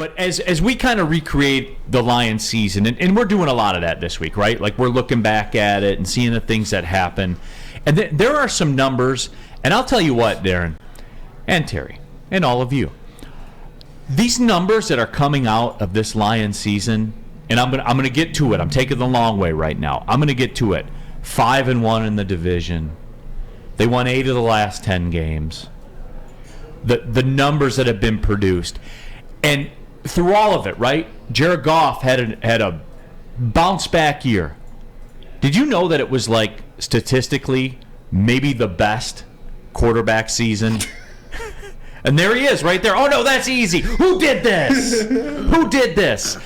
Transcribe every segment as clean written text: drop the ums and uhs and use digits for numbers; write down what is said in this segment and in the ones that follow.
But as we kind of recreate the Lions season, and we're doing a lot of that this week, right? Like we're looking back at it and seeing the things that happen. And there are some numbers, and I'll tell you what, Darren and Terry and all of you. These numbers that are coming out of this Lions season, and I'm gonna get to it. I'm taking the long way right now. I'm gonna get to it. 5-1 in the division. They won 8 of the last 10 games. The numbers that have been produced. And through all of it, right? Jared Goff had a bounce back year. Did you know that it was like statistically maybe the best quarterback season? And there he is right there. Oh no, that's easy. Who did this? Who did this?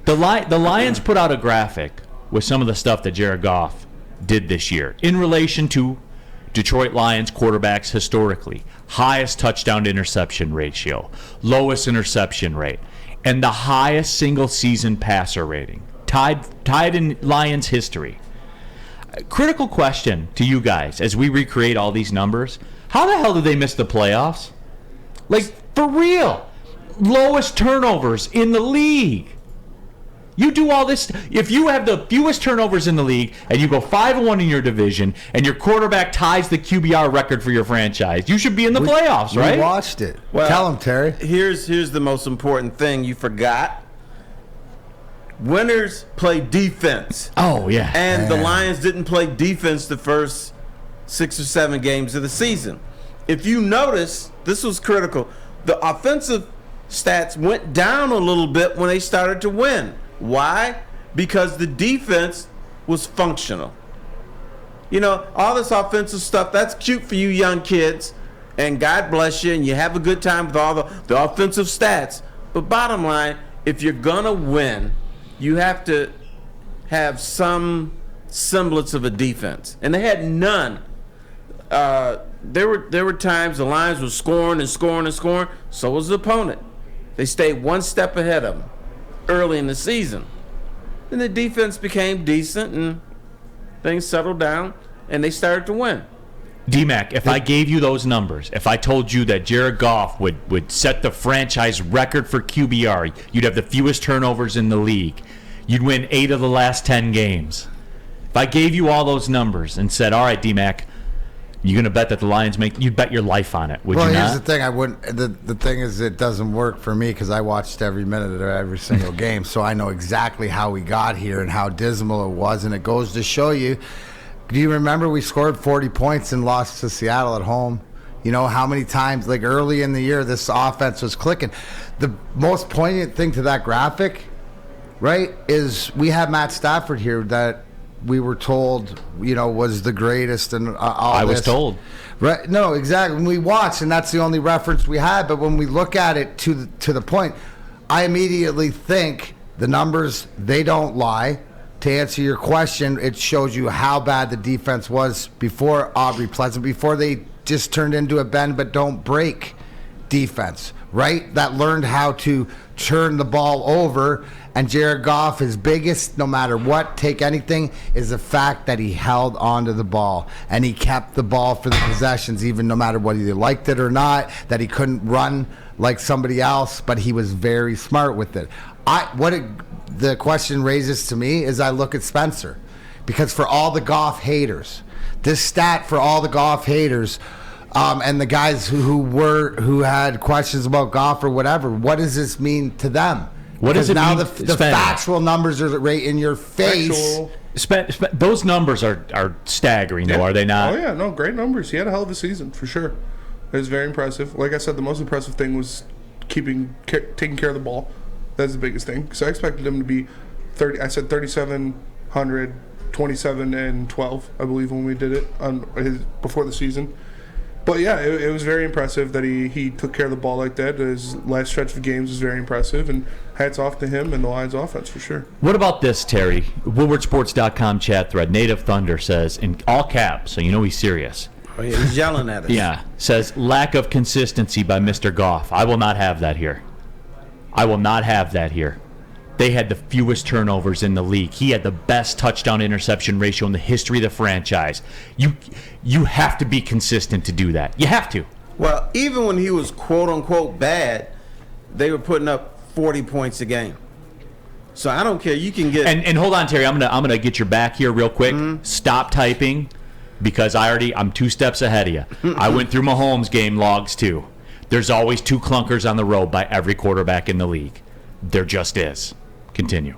The Lions put out a graphic with some of the stuff that Jared Goff did this year in relation to Detroit Lions quarterbacks historically. Highest touchdown to interception ratio, lowest interception rate, and the highest single season passer rating. Tied in Lions history. Critical question to you guys as we recreate all these numbers. How the hell did they miss the playoffs? Like, for real. Lowest turnovers in the league. You do all this. If you have the fewest turnovers in the league and you go 5-1 in your division and your quarterback ties the QBR record for your franchise, you should be in the playoffs, right? We watched it. Well, tell him, Terry. Here's the most important thing you forgot. Winners play defense. Oh, yeah. And the Lions didn't play defense the first 6 or 7 games of the season. If you notice, this was critical. The offensive stats went down a little bit when they started to win. Why? Because the defense was functional. You know, all this offensive stuff, that's cute for you young kids, and God bless you, and you have a good time with all the offensive stats. But bottom line, if you're going to win, you have to have some semblance of a defense. And they had none. There were times the Lions were scoring and scoring and scoring. So was the opponent. They stayed one step ahead of them early in the season. Then the defense became decent and things settled down and they started to win. D-Mac, if I gave you those numbers, if I told you that Jared Goff would set the franchise record for QBR, you'd have the fewest turnovers in the league, you'd win 8 of the last 10 games. If I gave you all those numbers and said, all right, D-Mac, you're going to bet that the Lions you'd bet your life on it, would you not? Well, here's the thing. I wouldn't. The thing is, it doesn't work for me because I watched every minute of every single game, so I know exactly how we got here and how dismal it was, and it goes to show you. Do you remember we scored 40 points and lost to Seattle at home? You know how many times, like early in the year, this offense was clicking. The most poignant thing to that graphic, right, is we have Matt Stafford here that we were told, you know, was the greatest and all I this. was told. Right? No, exactly. When we watch, and that's the only reference we had. But when we look at it to the point, I immediately think the numbers, they don't lie. To answer your question, it shows you how bad the defense was before Aubrey Pleasant, before they just turned into a bend but don't break defense, right? That learned how to turn the ball over. And Jared Goff, his biggest, no matter what, take anything, is the fact that he held onto the ball and he kept the ball for the possessions, even no matter whether you liked it or not, that he couldn't run like somebody else, but he was very smart with it. The question raises to me is I look at Spencer, because for all the Goff haters, this stat for all the Goff haters, and the guys who had questions about Goff or whatever, what does this mean to them? What does it now mean? The factual numbers are right in your face. Those numbers are staggering, though, are they not? Oh, yeah. No, great numbers. He had a hell of a season, for sure. It was very impressive. Like I said, the most impressive thing was taking care of the ball. That's the biggest thing. So I expected him to be 30. I said 3,700, 27, and 12, I believe, when we did it before the season. But yeah, it was very impressive that he took care of the ball like that. His last stretch of games was very impressive, and hats off to him and the Lions offense for sure. What about this, Terry? WoodwardSports.com chat thread. Native Thunder says, in all caps, so you know he's serious. Oh, yeah, he's yelling at us. Yeah, says, lack of consistency by Mr. Goff. I will not have that here. I will not have that here. They had the fewest turnovers in the league. He had the best touchdown interception ratio in the history of the franchise. You have to be consistent to do that. You have to. Well, even when he was quote unquote bad, they were putting up 40 points a game. So I don't care. You can get and hold on, Terry. I'm gonna get your back here real quick. Stop typing, because I'm 2 steps ahead of you. I went through Mahomes' game logs too. There's always 2 clunkers on the road by every quarterback in the league. There just is. Continue.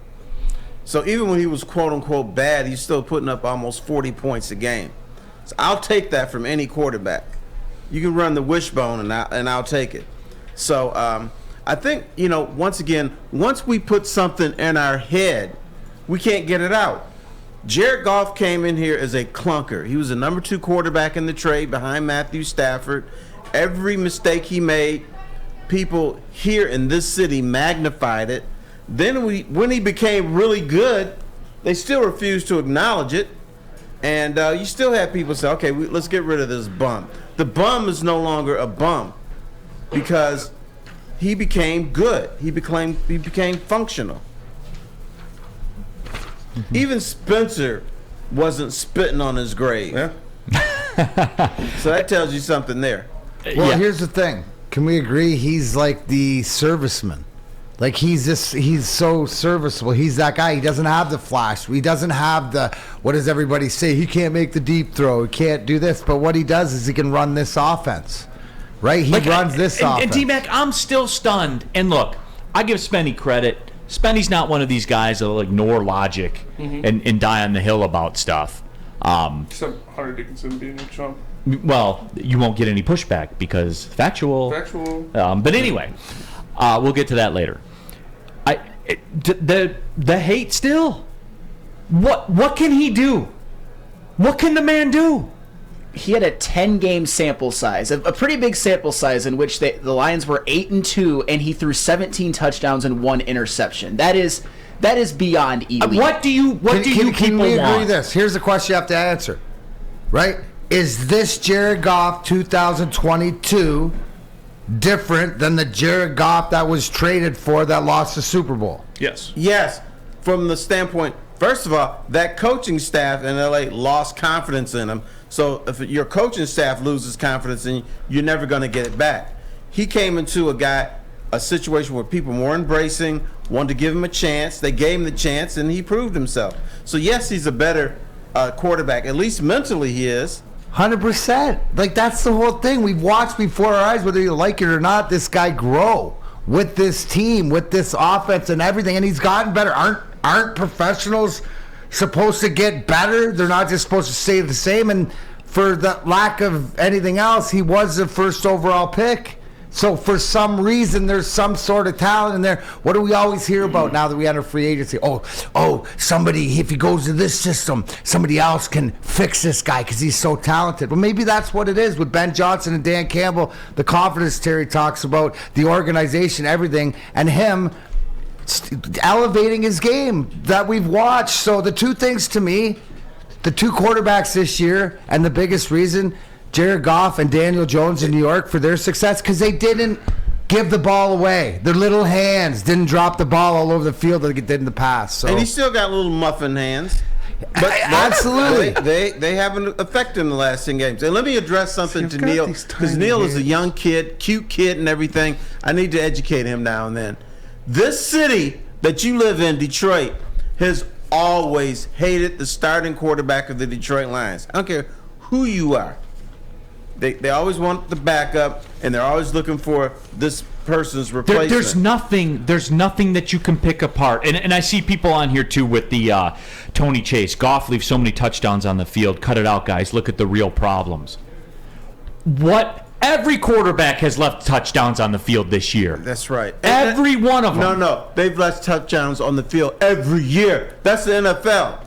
So even when he was quote unquote bad, he's still putting up almost 40 points a game. So I'll take that from any quarterback. You can run the wishbone and I'll take it. So I think, once again, once we put something in our head, we can't get it out. Jared Goff came in here as a clunker. He was the number 2 quarterback in the trade behind Matthew Stafford. Every mistake he made, people here in this city magnified it. Then when he became really good, they still refused to acknowledge it. And you still have people say, okay, let's get rid of this bum. The bum is no longer a bum because he became good. He became functional. Even Spencer wasn't spitting on his grave. Yeah. So that tells you something there. Well, here's the thing. Can we agree he's like the serviceman? Like he's so serviceable. He's that guy. He doesn't have the flash. He doesn't have the, what does everybody say? He can't make the deep throw. He can't do this. But what he does is he can run this offense. Right? He runs this offense. And T-Mac, I'm still stunned. And look, I give Spenny credit. Spenny's not one of these guys that'll ignore logic and die on the hill about stuff. Except Hunter Dickinson being a chump. Well, you won't get any pushback because factual. But anyway, we'll get to that later. The hate still. What can he do? What can the man do? He had a 10-game sample size, a pretty big sample size in which the Lions were 8-2, and he threw 17 touchdowns and 1 interception. That is beyond elite. What do you Can we agree want? this? Here's the question you have to answer. Right? Is this Jared Goff 2022 different than the Jared Goff that was traded for that lost the Super Bowl? Yes. Yes, from the standpoint, first of all, that coaching staff in LA lost confidence in him. So if your coaching staff loses confidence in you, you're never going to get it back. He came into a situation where people were embracing, wanted to give him a chance. They gave him the chance, and he proved himself. So yes, he's a better quarterback. At least mentally, he is. 100%. Like, that's the whole thing. We've watched before our eyes, whether you like it or not, this guy grow with this team, with this offense and everything, and he's gotten better. Aren't professionals supposed to get better? They're not just supposed to stay the same. And for the lack of anything else, he was the first overall pick. So for some reason, there's some sort of talent in there. What do we always hear about now that we enter free agency? Oh, somebody, if he goes to this system, somebody else can fix this guy because he's so talented. Well, maybe that's what it is with Ben Johnson and Dan Campbell, the confidence Terry talks about, the organization, everything, and him elevating his game that we've watched. So the two things to me, the 2 quarterbacks this year, and the biggest reason, Jared Goff and Daniel Jones in New York for their success, because they didn't give the ball away. Their little hands didn't drop the ball all over the field like it did in the past. So. And he still got little muffin hands. But absolutely. They haven't affected him the last 10 games. And let me address something to Neil, because Neil is a young kid, cute kid and everything. I need to educate him now and then. This city that you live in, Detroit, has always hated the starting quarterback of the Detroit Lions. I don't care who you are. They always want the backup, and they're always looking for this person's replacement. There's nothing that you can pick apart. And I see people on here, too, with the Tony Chase. Goff leaves so many touchdowns on the field. Cut it out, guys. Look at the real problems. Every quarterback has left touchdowns on the field this year. That's right. Every one of them. No. They've left touchdowns on the field every year. That's the NFL.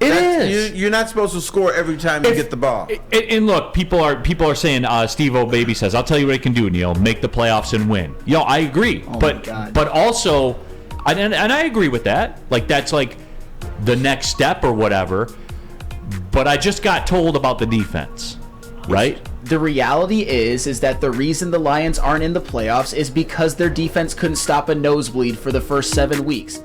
It is. You're not supposed to score every time you get the ball. And look, people are saying, Steve O'Baby says, I'll tell you what he can do, Neil, make the playoffs and win. I agree. But also, and I agree with that. Like, that's like the next step or whatever. But I just got told about the defense, right? The reality is that the reason the Lions aren't in the playoffs is because their defense couldn't stop a nosebleed for the first 7 weeks.